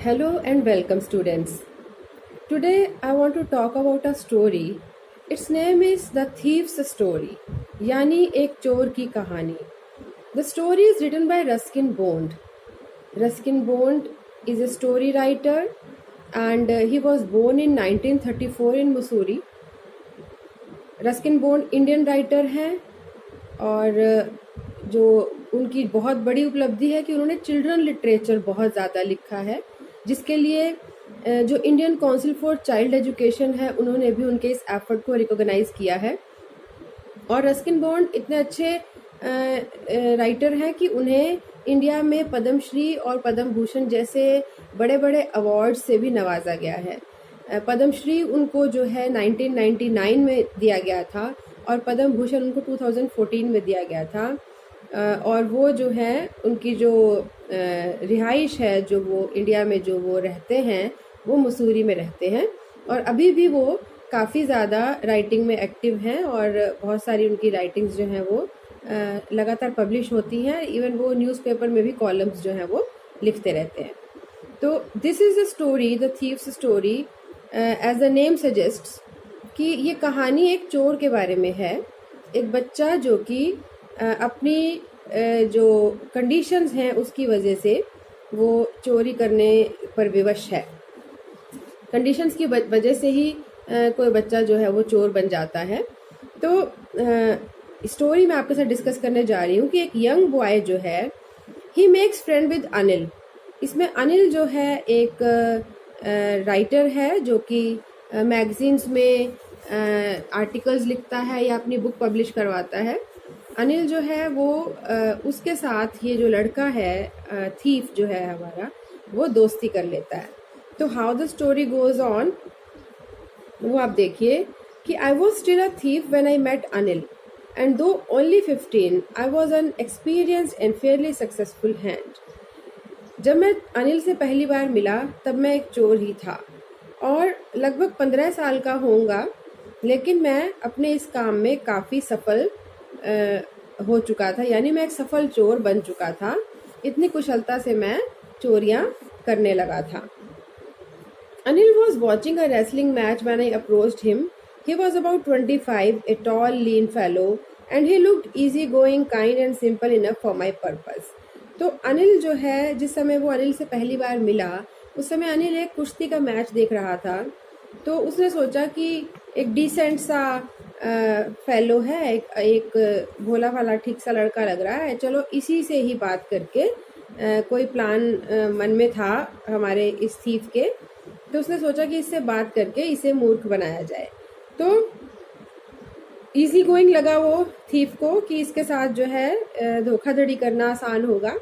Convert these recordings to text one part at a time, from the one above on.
Hello and welcome, students. Today I want to talk about a story. Its name is The Thief's Story, यानी एक चोर की कहानी. The story is written by Ruskin Bond. Ruskin Bond is a story writer and he was born in 1934 in Missouri. Ruskin Bond Indian writer हैं और जो उनकी बहुत बड़ी उपलब्धि है कि उन्होंने चिल्ड्रन लिटरेचर बहुत ज़्यादा लिखा है, जिसके लिए जो Indian council for child education है उन्होंने भी उनके इस एफर्ट को रिकॉग्नाइज किया है. और रस्किन बॉन्ड इतने अच्छे राइटर हैं कि उन्हें इंडिया में पद्मश्री और पद्म भूषण जैसे बड़े बड़े अवार्ड से भी नवाजा गया है. पद्मश्री उनको जो है 1999 में दिया गया था और पद्म भूषण उनको 2014 में दिया गया था. और वो जो है उनकी जो रिहाइश है, जो वो इंडिया में जो वो रहते हैं, वो मसूरी में रहते हैं और अभी भी वो काफ़ी ज़्यादा राइटिंग में एक्टिव हैं और बहुत सारी उनकी राइटिंग्स जो हैं वो लगातार पब्लिश होती हैं. इवन वो न्यूज़पेपर में भी कॉलम्स जो हैं वो लिखते रहते हैं. तो this is a story, the thieves story, as the name suggests कि ये कहानी एक चोर के बारे में है. एक बच्चा जो कि अपनी जो कंडीशंस हैं उसकी वजह से वो चोरी करने पर विवश है. कंडीशंस की वजह से ही कोई बच्चा जो है वो चोर बन जाता है. तो स्टोरी मैं आपके साथ डिस्कस करने जा रही हूँ कि एक यंग बॉय जो है, he makes friend with Anil. इसमें अनिल जो है एक राइटर है जो कि मैगजीन्स में आर्टिकल्स लिखता है या अपनी बुक पब्लिश करवाता है. अनिल जो है वो उसके साथ ये जो लड़का है थीफ जो है हमारा, वो दोस्ती कर लेता है. तो how the story goes on वो आप देखिए कि I was still a thief when I met Anil and though only 15 I was an experienced and fairly successful hand. जब मैं अनिल से पहली बार मिला तब मैं एक चोर ही था और लगभग 15 साल का होऊंगा, लेकिन मैं अपने इस काम में काफ़ी सफल हो चुका था. यानी मैं एक सफल चोर बन चुका था. इतनी कुशलता से मैं चोरियां करने लगा था. Anil was watching a wrestling match when I approached him. He was about 25, a tall lean fellow and he looked easy going, kind and simple enough for my purpose. तो अनिल जो है, जिस समय वो अनिल से पहली बार मिला उस समय अनिल एक कुश्ती का मैच देख रहा था. तो उसने सोचा कि एक डिसेंट सा फेलो है, एक भोला भाला ठीक सा लड़का लग रहा है, चलो इसी से ही बात करके कोई प्लान मन में था हमारे इस थीफ के. तो उसने सोचा कि इससे बात करके इसे मूर्ख बनाया जाए. तो इजी गोइंग लगा वो थीफ को कि इसके साथ जो है धोखाधड़ी करना आसान होगा.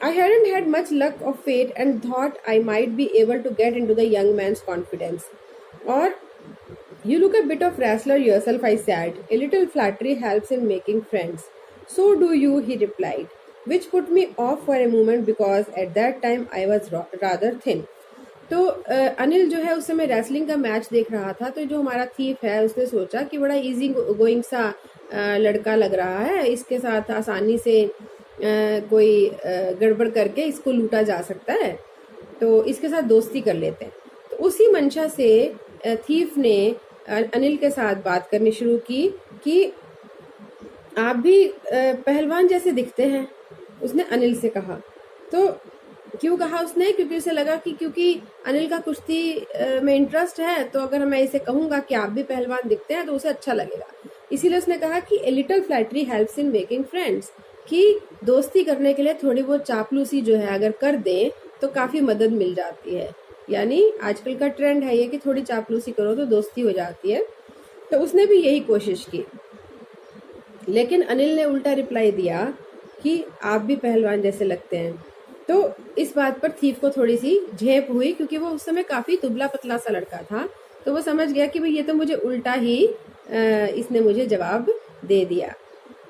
I hadn't had much luck of fate and thought I might be able to get into the young man's confidence. Or, you look a bit of wrestler yourself, I said. A little flattery helps in making friends. So do you, he replied, which put me off for a moment because at that time I was rather thin. तो अनिल जो है उस समय wrestling का match देख रहा था. तो जो हमारा थीफ है उसने सोचा कि बड़ा इजी गोइंग सा लड़का लग रहा है, इसके साथ आसानी से कोई गड़बड़ करके इसको लूटा जा सकता है, तो इसके साथ दोस्ती कर लेते हैं. तो उसी मंशा से थीफ ने अनिल के साथ बात करनी शुरू की कि आप भी पहलवान जैसे दिखते हैं, उसने अनिल से कहा. तो क्यों कहा उसने? क्योंकि उसे लगा कि क्योंकि अनिल का कुश्ती में इंटरेस्ट है, तो अगर मैं इसे कहूँगा कि आप भी पहलवान दिखते हैं तो उसे अच्छा लगेगा. इसीलिए उसने कहा कि a little flattery helps in making friends, कि दोस्ती करने के लिए थोड़ी बहुत चापलूसी जो है अगर कर दें तो काफ़ी मदद मिल जाती है. यानी आजकल का ट्रेंड है ये कि थोड़ी चापलूसी करो तो दोस्ती हो जाती है. तो उसने भी यही कोशिश की, लेकिन अनिल ने उल्टा रिप्लाई दिया कि आप भी पहलवान जैसे लगते हैं. तो इस बात पर थीफ को थोड़ी सी झेप हुई, क्योंकि वो उस समय काफ़ी दुबला पतला सा लड़का था. तो वो समझ गया कि भाई ये तो मुझे उल्टा ही इसने मुझे जवाब दे दिया.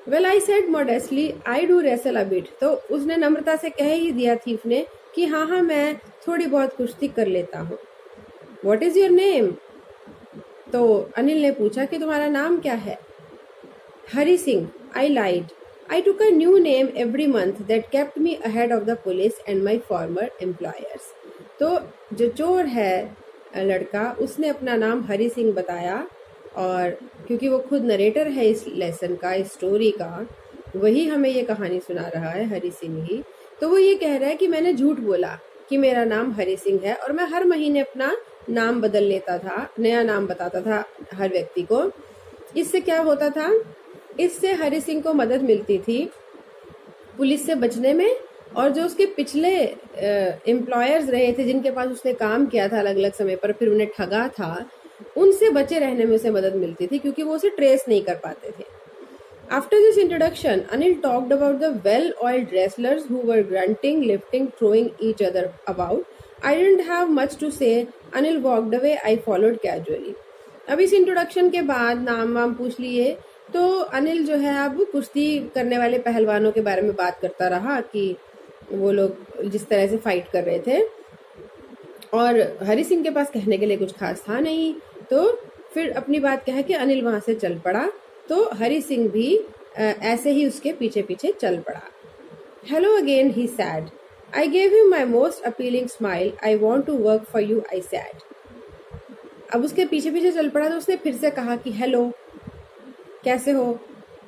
Well I said modestly, I do wrestle a bit. तो उसने नम्रता से कह ही दिया थीफ ने कि हाँ मैं थोड़ी बहुत कुश्ती कर लेता हूँ. What is your name? तो अनिल ने पूछा कि तुम्हारा नाम क्या है? हरी सिंह. आई लाइड. I took a new name every month that kept me ahead of the police and my former employers. तो जो चोर है लड़का, उसने अपना नाम हरि सिंह बताया, और क्योंकि वो खुद नरेटर है इस लेसन का, इस स्टोरी का, वही हमें ये कहानी सुना रहा है, हरि सिंह ही। तो वो ये कह रहा है कि मैंने झूठ बोला कि मेरा नाम हरि सिंह है, और मैं हर महीने अपना नाम बदल लेता था, नया नाम बताता था हर व्यक्ति को। इससे क्या होता था? इससे हरि सिंह को मदद मिलती थी पुलिस से बचने में, और जो उसके पिछले एम्प्लॉयर्स रहे थे जिनके पास उसने काम किया था अलग अलग समय पर, फिर उन्हें ठगा था, उनसे बचे रहने में उसे मदद मिलती थी, क्योंकि वो उसे ट्रेस नहीं कर पाते थे। After this introduction, Anil talked about the well-oiled wrestlers who were grunting, lifting, throwing each other about. I didn't have much to say. Anil walked away. I followed casually. अब इस इंट्रोडक्शन के बाद नाम वाम पूछ लिए, तो अनिल जो है अब कुश्ती करने वाले पहलवानों के बारे में बात करता रहा कि वो लोग जिस तरह से फाइट कर रहे थे, और हरि सिंह के पास कहने के लिए कुछ खास था नहीं, तो फिर अपनी बात कह के अनिल वहां से चल पड़ा। तो हरि सिंह भी ऐसे ही उसके पीछे पीछे चल पड़ा। Hello again, he said. I gave him my most appealing smile. I want to work for you, I said. अब उसके पीछे पीछे चल पड़ा, तो उसने फिर से कहा कि हेलो, कैसे हो?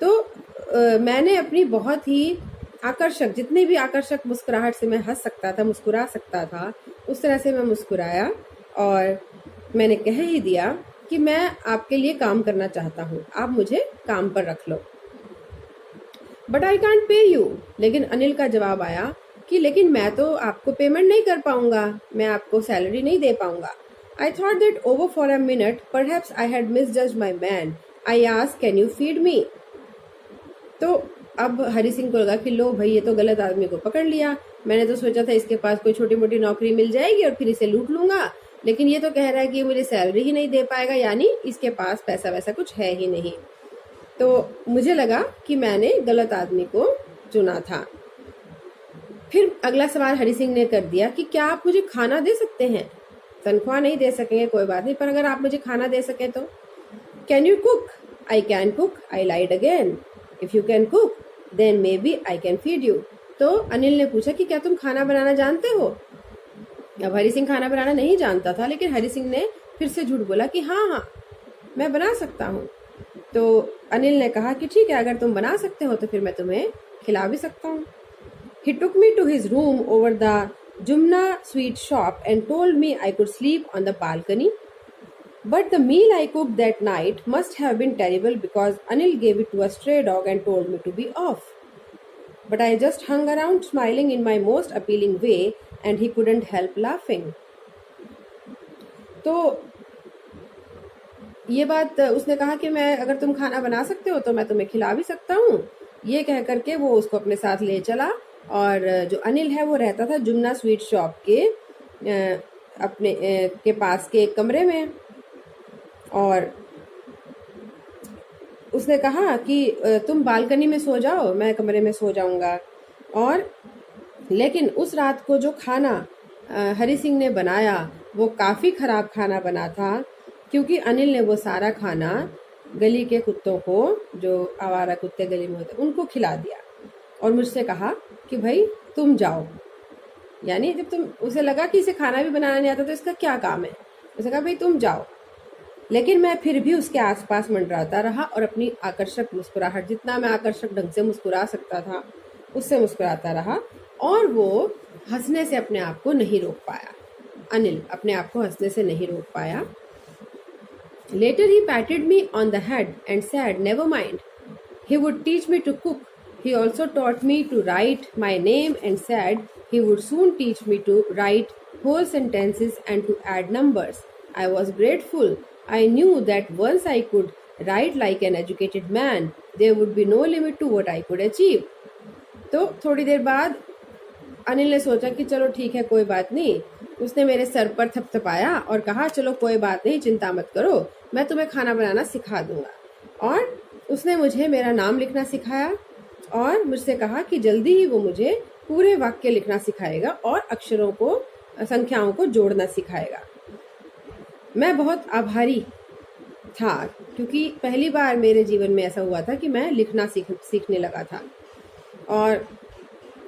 तो मैंने अपनी बहुत ही आकर्षक, जितनी भी आकर्षक मुस्कुराहट से मैं हंस सकता था, मुस्कुरा सकता था, उस तरह से मैं मुस्कुराया, और मैंने कह ही दिया कि मैं आपके लिए काम करना चाहता हूँ, आप मुझे काम पर रख लो। But I can't pay you. लेकिन अनिल का जवाब आया कि लेकिन मैं तो आपको पेमेंट नहीं कर पाऊंगा, मैं आपको सैलरी नहीं दे पाऊंगा। I thought that over for a minute, perhaps I had misjudged my man. I asked, can you feed me? तो अब हरि सिंह को लगा कि लो भाई, ये तो गलत आदमी को पकड़ लिया। मैंने तो सोचा था इसके पास कोई छोटी मोटी नौकरी मिल जाएगी और फिर इसे लूट लूंगा, लेकिन ये तो कह रहा है कि मुझे सैलरी ही नहीं दे पाएगा, यानी इसके पास पैसा वैसा कुछ है ही नहीं। तो मुझे लगा कि मैंने गलत आदमी को चुना था। फिर अगला सवाल हरि सिंह ने कर दिया कि क्या आप मुझे खाना दे सकते हैं? तनख्वाह नहीं दे सकेंगे, कोई बात नहीं, पर अगर आप मुझे खाना दे सके तो। Can you cook? I can cook. I lied again. If you can cook then maybe I can feed you. तो अनिल ने पूछा कि क्या तुम खाना बनाना जानते हो? अब हरि सिंह खाना बनाना नहीं जानता था, लेकिन हरि सिंह ने फिर से झूठ बोला कि हाँ, मैं बना सकता हूँ। तो अनिल ने कहा कि ठीक है, अगर तुम बना सकते हो तो फिर मैं तुम्हें खिला भी सकता हूँ। He took me to his room over the Jumna sweet shop and told me I could sleep on the balcony. But the meal I cooked that night must have been terrible because Anil gave it to a stray dog and told me to be off. But I just hung around smiling in my most appealing way and he couldn't help laughing. तो ये बात उसने कहा कि मैं, अगर तुम खाना बना सकते हो तो मैं तुम्हें खिला भी सकता हूँ। ये कह करके वो उसको अपने साथ ले चला, और जो अनिल है वो रहता था जुमना स्वीट शॉप के अपने के पास के एक कमरे में, और उसने कहा कि तुम बालकनी में सो जाओ, मैं कमरे में सो जाऊंगा। और लेकिन उस रात को जो खाना हरि सिंह ने बनाया वो काफ़ी ख़राब खाना बना था, क्योंकि अनिल ने वो सारा खाना गली के कुत्तों को, जो आवारा कुत्ते गली में होते, उनको खिला दिया, और मुझसे कहा कि भाई तुम जाओ। यानी जब तुम, उसे लगा कि इसे खाना भी बनाना नहीं आता तो इसका क्या काम है, उसे कहा भाई तुम जाओ। लेकिन मैं फिर भी उसके आसपास मंडराता रहा और अपनी आकर्षक मुस्कुराहट, जितना मैं आकर्षक ढंग से मुस्कुरा सकता था उससे मुस्कुराता रहा, और वो हंसने से अपने आप को नहीं रोक पाया। अनिल अपने आप को हंसने से नहीं रोक पाया। Later he patted me on the head and said, never mind. He would teach me to cook. He also taught me to write my name and said he would soon teach me to write whole sentences and to add numbers. I was grateful. I knew that once I could write like an educated man, there would be no limit to what I could achieve. तो थोड़ी देर बाद अनिल ने सोचा कि चलो ठीक है, कोई बात नहीं। उसने मेरे सर पर थपथपाया और कहा, चलो कोई बात नहीं, चिंता मत करो, मैं तुम्हें खाना बनाना सिखा दूंगा। और उसने मुझे मेरा नाम लिखना सिखाया और मुझसे कहा कि जल्दी ही वो मुझे पूरे वाक्य लिखना सिखाएगा और अक्षरों को, संख्याओं को जोड़ना सिखाएगा। मैं बहुत आभारी था, क्योंकि पहली बार मेरे जीवन में ऐसा हुआ था कि मैं लिखना सीखने लगा था। और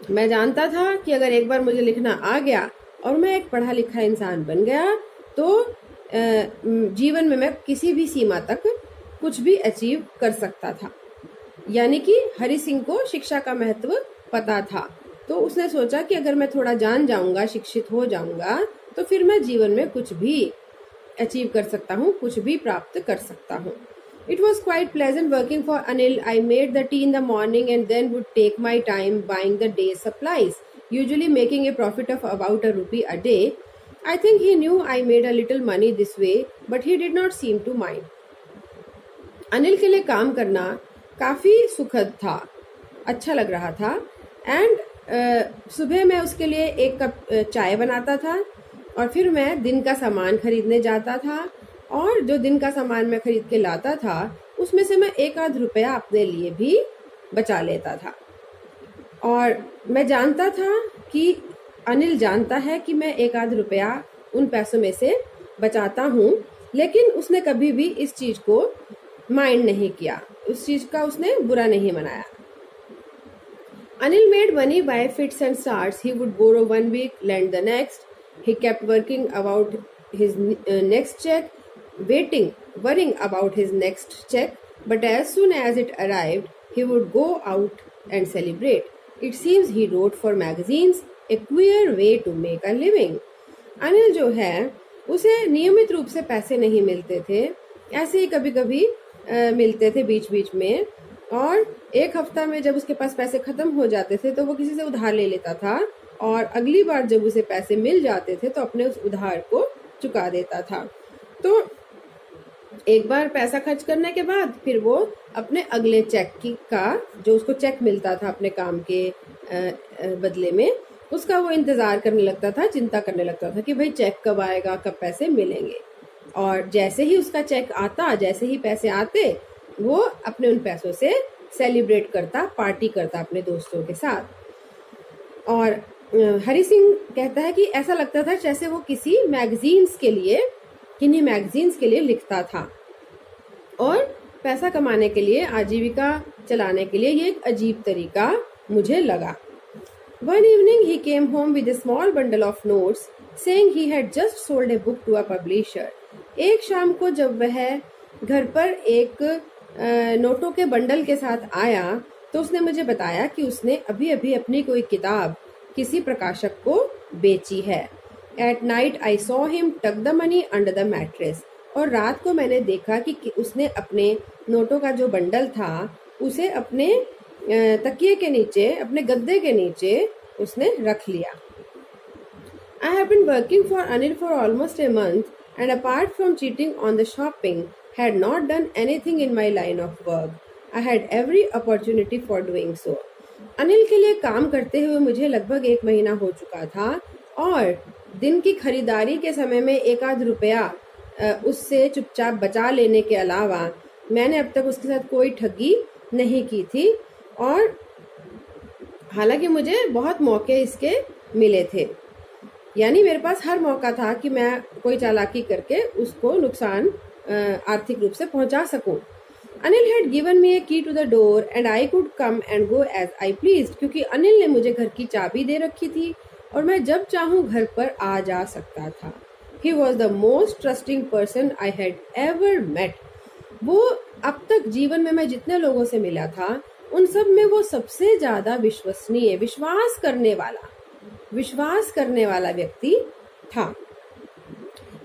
मैं जानता था कि अगर एक बार मुझे लिखना आ गया और मैं एक पढ़ा लिखा इंसान बन गया तो जीवन में मैं किसी भी सीमा तक कुछ भी अचीव कर सकता था। यानी कि हरि सिंह को शिक्षा का महत्व पता था, तो उसने सोचा कि अगर मैं थोड़ा जान जाऊंगा, शिक्षित हो जाऊंगा, तो फिर मैं जीवन में कुछ भी अचीव कर सकता हूँ, कुछ भी प्राप्त कर सकता हूँ। It was quite pleasant working for Anil. I made the tea in the morning and then would take my time buying the day's supplies, usually making a profit of about ₹1 a day. I think he knew I made a little money this way, but he did not seem to mind. Anil के लिए काम करना काफ़ी सुखद था, अच्छा लग रहा था। एंड सुबह मैं उसके लिए एक कप चाय बनाता था और फिर मैं दिन का सामान खरीदने जाता था, और जो दिन का सामान मैं खरीद के लाता था उसमें से मैं एक आध रुपया अपने लिए भी बचा लेता था। और मैं जानता था कि अनिल जानता है कि मैं एक आध रुपया उन पैसों में से बचाता हूँ, लेकिन उसने कभी भी इस चीज़ को माइंड नहीं किया, उस चीज़ का उसने बुरा नहीं मनाया। Anil made money by fits and starts. He would borrow 1 week, lend the next. He kept working about his next check, worrying about his next check. But as soon as it arrived, he would go out and celebrate. It seems he wrote for magazines, a queer way to make a living. Anil जो है उसे नियमित रूप से पैसे नहीं मिलते थे, ऐसे ही कभी कभी मिलते थे बीच बीच में, और एक हफ्ता में जब उसके पास पैसे खत्म हो जाते थे तो वो किसी से उधार ले लेता था, और अगली बार जब उसे पैसे मिल जाते थे तो अपने उस उधार को चुका देता था। तो एक बार पैसा खर्च करने के बाद फिर वो अपने अगले चेक का, जो उसको चेक मिलता था अपने काम के बदले में, उसका वो इंतज़ार करने लगता था, चिंता करने लगता था कि भाई चेक कब आएगा, कब पैसे मिलेंगे। और जैसे ही उसका चेक आता, जैसे ही पैसे आते, वो अपने उन पैसों से सेलिब्रेट करता, पार्टी करता अपने दोस्तों के साथ। और हरि सिंह कहता है कि ऐसा लगता था जैसे वो किन्हीं मैगजीन्स के लिए लिखता था, और पैसा कमाने के लिए, आजीविका चलाने के लिए ये एक अजीब तरीका मुझे लगा। One evening he came home with a small bundle of notes, saying he had just sold a book to a publisher. एक शाम को जब वह घर पर एक नोटों के बंडल के साथ आया तो उसने मुझे बताया कि उसने अभी अभी अपनी कोई किताब किसी प्रकाशक को बेची है। At night I saw him tuck the money under the mattress. और रात को मैंने देखा कि उसने अपने नोटों का जो बंडल था उसे अपने तकिए के नीचे, अपने गद्दे के नीचे उसने रख लिया। I have been working for Anil for almost a month, and apart from cheating on the shopping, had not done anything in my line of work. I had every opportunity for doing so. Anil के लिए काम करते हुए मुझे लगभग 1 महीना हो चुका था, और दिन की खरीदारी के समय में एक आध रुपया उससे चुपचाप बचा लेने के अलावा मैंने अब तक उसके साथ कोई ठगी नहीं की थी। और हालांकि मुझे बहुत मौके इसके मिले थे, यानी मेरे पास हर मौका था कि मैं कोई चालाकी करके उसको नुकसान आर्थिक रूप से पहुंचा सकूं। Anil had given me a key to the door and I could come and go as I pleased, क्योंकि अनिल ने मुझे घर की चाबी दे रखी थी और मैं जब चाहूँ घर पर आ जा सकता था। He was the most trusting person I had ever met. वो अब तक जीवन में मैं जितने लोगों से मिला था उन सब में वो सबसे ज्यादा विश्वसनीय, विश्वास करने वाला व्यक्ति था।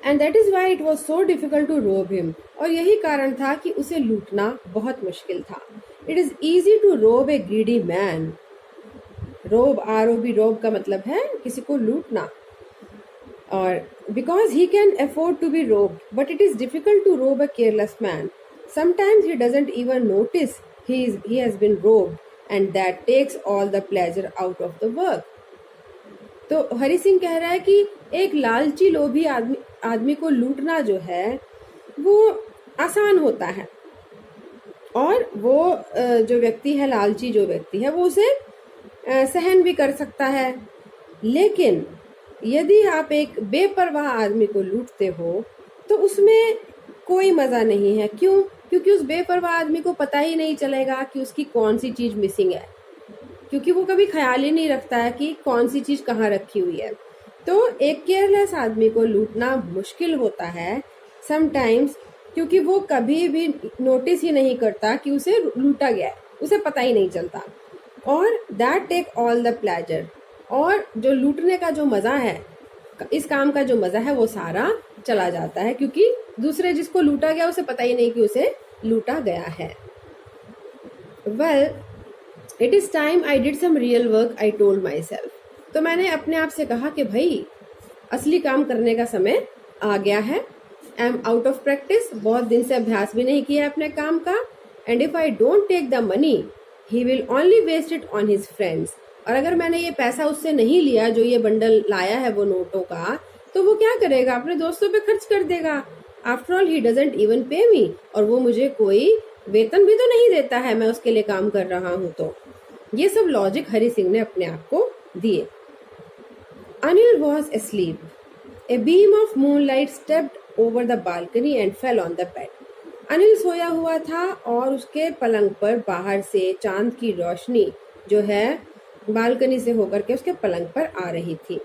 And that is why it was so difficult to rob him. और यही कारण था कि उसे लूटना बहुत मुश्किल था। इट इज ईजी टू रोब ए ग्रीडी मैन। रोब, ROB, रोब का मतलब है किसी को लूटना। और because he can afford to be robbed, but it is difficult to rob a careless man. Sometimes he doesn't even notice he has been robbed, and that takes all the pleasure out of the work. तो हरि सिंह कह रहा है कि एक लालची लोभी आदमी को लूटना जो है वो आसान होता है, और वो जो व्यक्ति है, लालची जो व्यक्ति है, वो उसे सहन भी कर सकता है। लेकिन यदि आप एक बेपरवाह आदमी को लूटते हो तो उसमें कोई मजा नहीं है। क्यों? क्योंकि उस बेपरवाह आदमी को पता ही नहीं चलेगा कि उसकी कौन सी चीज मिसिंग है। क्योंकि वो कभी ख्याल ही नहीं रखता है कि कौन सी चीज कहाँ रखी हुई है। तो एक केयरलेस आदमी को लूटना मुश्किल होता है समटाइम्स, क्योंकि वो कभी भी नोटिस ही नहीं करता कि उसे लूटा गया है, उसे पता ही नहीं चलता। और that take all the pleasure, और जो लूटने का जो मजा है, इस काम का जो मजा है वो सारा चला जाता है, क्योंकि दूसरे जिसको लूटा गया उसे पता ही नहीं कि उसे लूटा गया है। Well, it is time I did some real work, I told myself. तो मैंने अपने आप से कहा कि भाई असली काम करने का समय आ गया है। I am out of practice, बहुत दिन से अभ्यास भी नहीं किया अपने काम का। And if I don't take the money he will only waste it on his friends. और अगर मैंने ये पैसा उससे नहीं लिया जो ये बंडल लाया है वो नोटों का, तो वो क्या करेगा, अपने दोस्तों पे खर्च कर देगा। After all he doesn't even पे मी, और वो मुझे कोई वेतन भी तो नहीं देता है, मैं उसके लिए काम कर रहा हूं। तो ये सब लॉजिक हरि सिंह ने अपने आप को दिए। Anil was asleep. A beam of moonlight stepped over the balcony and fell on the bed. Anil सोया हुआ था और उसके पलंग पर बाहर से चांद की रोशनी जो है बालकनी से होकर के उसके पलंग पर आ रही थी।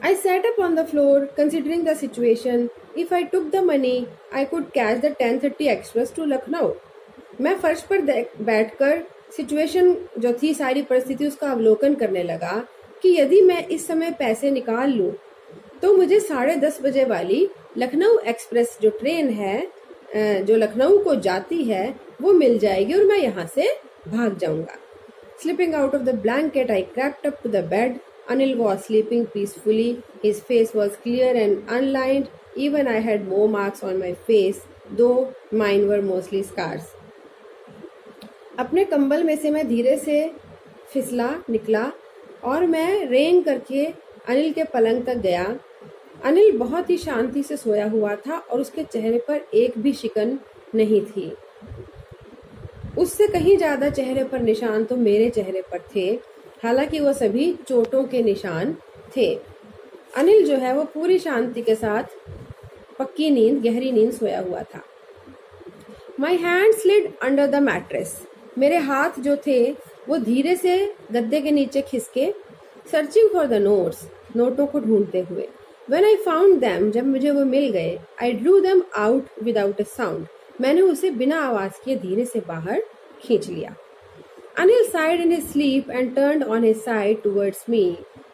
I sat up on the floor considering the situation. If I took the money, I could catch the 10:30 express to Lucknow. मैं फर्श पर बैठकर सिचुएशन जो थी, सारी परिस्थिति उसका अवलोकन करने लगा कि यदि मैं इस समय पैसे निकाल लूं तो मुझे 10:30 बजे वाली लखनऊ एक्सप्रेस जो ट्रेन है जो लखनऊ को जाती है वो मिल जाएगी और मैं यहाँ से भाग जाऊंगा। Slipping out of the blanket, I crept up to the bed. Anil was sleeping peacefully. His face was clear and unlined. Even I had more marks on my face, though mine were mostly scars. अपने कंबल में से मैं धीरे से फिसला निकला और मैं रेंग करके अनिल के पलंग तक गया। अनिल बहुत ही शांति से सोया हुआ था और उसके चेहरे पर एक भी शिकन नहीं थी। उससे कहीं ज्यादा चेहरे पर निशान तो मेरे चेहरे पर थे, हालांकि वो सभी चोटों के निशान थे। अनिल जो है वो पूरी शांति के साथ पक्की नींद, गहरी नींद सोया हुआ था। My hand slid under the mattress. मेरे हाथ जो थे वो धीरे से गद्दे के नीचे खिसके, सर्चिंग फॉर द नोट्स, नोटों को ढूंढते हुए। When I found them, जब मुझे वो मिल गए, I drew them out without a sound. मैंने उसे बिना आवाज किए धीरे से बाहर खींच लिया। Anil sighed in his sleep and turned on his side towards me.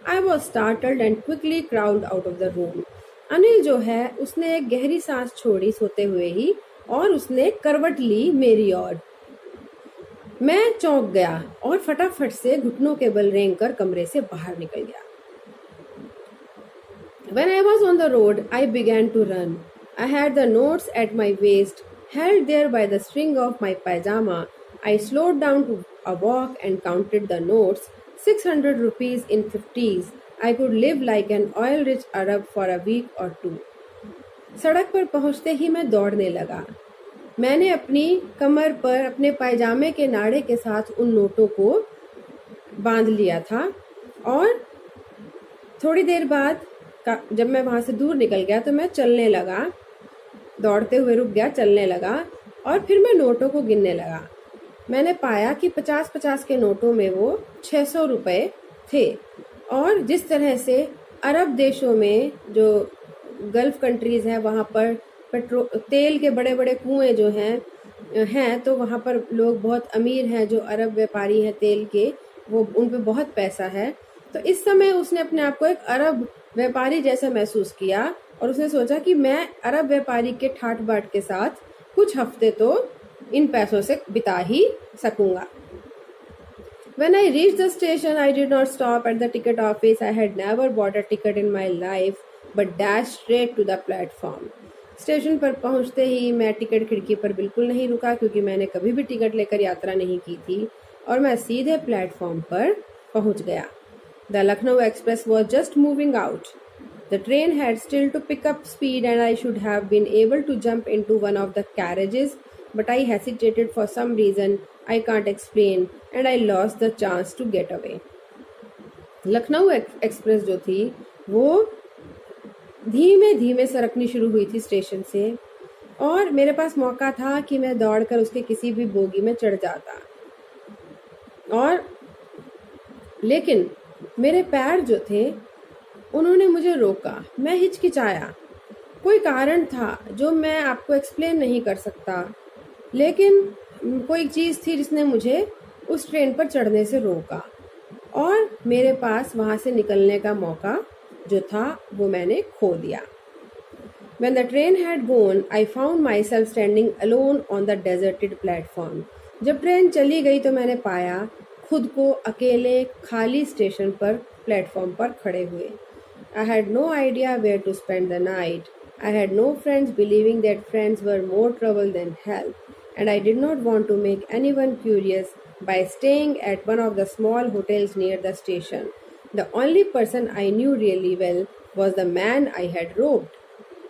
I was startled and quickly crawled out of the room. Anil जो है उसने एक गहरी सांस छोड़ी सोते हुए ही और उसने करवट ली मेरी ओर। मैं चौंक गया और फटाफट से घुटनों के बल रेंग कर कमरे से बाहर निकल गया। When I was on the road, I began to run. I had the notes at my waist, held there by the string of my pajama. I slowed down to a walk and counted the notes. 600 rupees in 50s. I could live like an oil-rich Arab for a week or two. सड़क पर पहुंचते ही मैं दौड़ने लगा। मैंने अपनी कमर पर अपने पायजामे के नाड़े के साथ उन नोटों को बांध लिया था और थोड़ी देर बाद जब मैं वहां से दूर निकल गया तो मैं चलने लगा, दौड़ते हुए रुक गया, चलने लगा और फिर मैं नोटों को गिनने लगा। मैंने पाया कि 50-50 के नोटों में वो 600 रुपए थे। और जिस तरह से अरब देशों में जो गल्फ कंट्रीज है वहाँ पर तेल के बड़े बड़े कुएं जो हैं तो वहाँ पर लोग बहुत अमीर हैं, जो अरब व्यापारी हैं तेल के, वो उन पे बहुत पैसा है। तो इस समय उसने अपने आप को एक अरब व्यापारी जैसा महसूस किया और उसने सोचा कि मैं अरब व्यापारी के ठाट बाट के साथ कुछ हफ्ते तो इन पैसों से बिता ही सकूंगा। When I reached the station, I did not stop at the ticket office. I had never bought a ticket in my life, but dashed straight to the platform. Station पर पहुंचते ही मैं टिकट खिड़की पर बिल्कुल नहीं रुका, क्योंकि मैंने कभी भी टिकट लेकर यात्रा नहीं की थी, और मैं सीधे प्लेटफॉर्म पर पहुंच गया। The Lucknow Express was just moving out. The train had still to pick up speed and I should have been able to jump into one of the carriages, but I hesitated for some reason I can't explain and I lost the chance to get away. Lucknow express जो थी वो धीमे धीमे सरकनी शुरू हुई थी station से और मेरे पास मौका था कि मैं दौड़कर उसके किसी भी बोगी में चढ़ जाता। और लेकिन मेरे पैर जो थे उन्होंने मुझे रोका। मैं हिचकिचाया। कोई कारण था जो मैं आपको एक्सप्लेन नहीं कर सकता, लेकिन कोई चीज़ थी जिसने मुझे उस ट्रेन पर चढ़ने से रोका और मेरे पास वहाँ से निकलने का मौका जो था वो मैंने खो दिया। When the train had gone, I found myself standing alone on the deserted platform. जब ट्रेन चली गई तो मैंने पाया खुद को अकेले खाली स्टेशन पर प्लेटफॉर्म पर खड़े हुए। I had no idea where to spend the night. I had no friends, believing that friends were more trouble than help, and I did not want to make anyone curious by staying at one of the small hotels near the station. The only person I knew really well was the man I had robbed.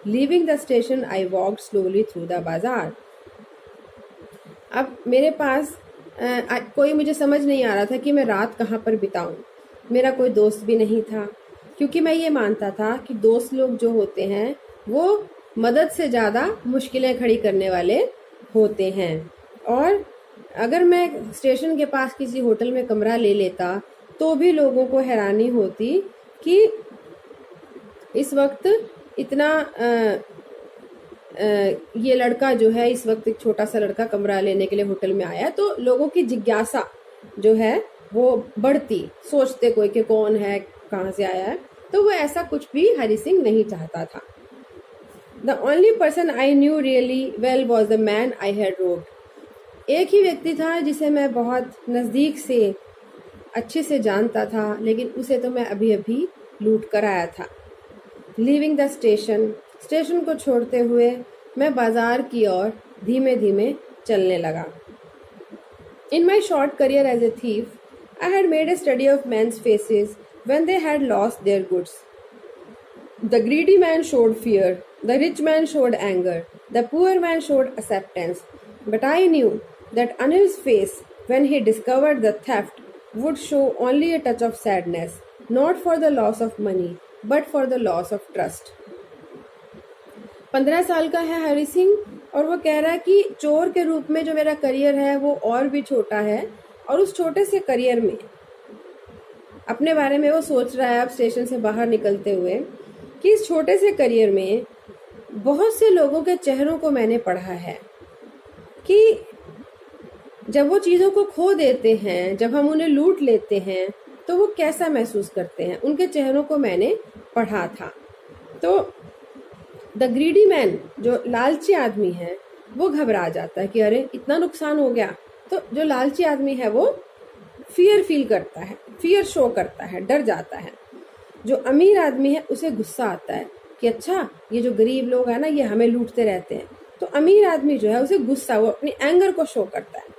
Leaving the station, I walked slowly through the bazaar. अब मेरे पास कोई मुझे समझ नहीं आ रहा था कि मैं रात कहाँ पर बिताऊं। मेरा कोई दोस्त भी नहीं था, क्योंकि मैं ये मानता था कि दोस्त लोग जो होते हैं वो मदद से ज़्यादा मुश्किलें खड़ी करने वाले होते हैं। और अगर मैं स्टेशन के पास किसी होटल में कमरा ले लेता तो भी लोगों को हैरानी होती कि इस वक्त इतना ये लड़का जो है, इस वक्त एक छोटा सा लड़का कमरा लेने के लिए होटल में आया है। तो लोगों की जिज्ञासा जो है वो बढ़ती, सोचते कोई कि कौन है, कहाँ से आया है। तो वो ऐसा कुछ भी हरि सिंह नहीं चाहता था। The only person I knew really well was the man I had robbed. एक ही व्यक्ति था जिसे मैं बहुत नज़दीक से अच्छे से जानता था, लेकिन उसे तो मैं अभी अभी लूट कर आया था। Leaving the station, स्टेशन को छोड़ते हुए मैं बाजार की ओर धीमे धीमे चलने लगा। In my short career as a thief, I had made a study of men's faces when they had lost their goods. The greedy man showed fear, the rich man showed anger, the poor man showed acceptance. But I knew that Anil's face, when he discovered the theft, would show only a touch of sadness, not for the loss of money, but for the loss of trust. 15 साल का है हरि सिंह और वो कह रहा है कि चोर के रूप में जो मेरा करियर है वो और भी छोटा है, और उस छोटे से करियर में अपने बारे में वो सोच रहा है अब स्टेशन से बाहर निकलते हुए कि इस छोटे से करियर में बहुत से लोगों के चेहरों को मैंने पढ़ा है कि जब वो चीज़ों को खो देते हैं, जब हम उन्हें लूट लेते हैं तो वो कैसा महसूस करते हैं, उनके चेहरों को मैंने पढ़ा था। तो द ग्रीडी मैन, जो लालची आदमी है, वो घबरा जाता है कि अरे इतना नुकसान हो गया। तो जो लालची आदमी है वो फियर फील करता है, फियर शो करता है, डर जाता है। जो अमीर आदमी है उसे गुस्सा आता है कि अच्छा ये जो गरीब लोग हैं ना ये हमें लूटते रहते हैं। तो अमीर आदमी जो है उसे गुस्सा, वो अपनी एंगर को शो करता है।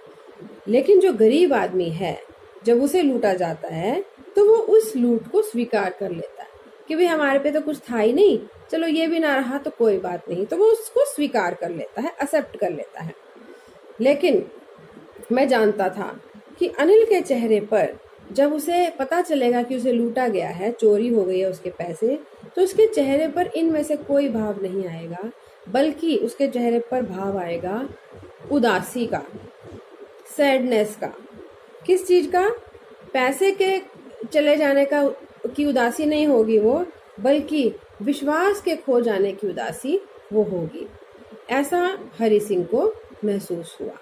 लेकिन जो गरीब आदमी है जब उसे लूटा जाता है तो वो उस लूट को स्वीकार कर लेता है कि भाई हमारे पे तो कुछ था ही नहीं, चलो ये भी ना रहा तो कोई बात नहीं। तो वो उसको स्वीकार कर लेता है, एक्सेप्ट कर लेता है। लेकिन मैं जानता था कि अनिल के चेहरे पर जब उसे पता चलेगा कि उसे लूटा गया है, चोरी हो गई है उसके पैसे, तो उसके चेहरे पर इनमें से कोई भाव नहीं आएगा, बल्कि उसके चेहरे पर भाव आएगा उदासी का, सैडनेस का। किस चीज़ का? पैसे के चले जाने का की उदासी नहीं होगी वो, बल्कि विश्वास के खो जाने की उदासी वो होगी। ऐसा हरि सिंह को महसूस हुआ।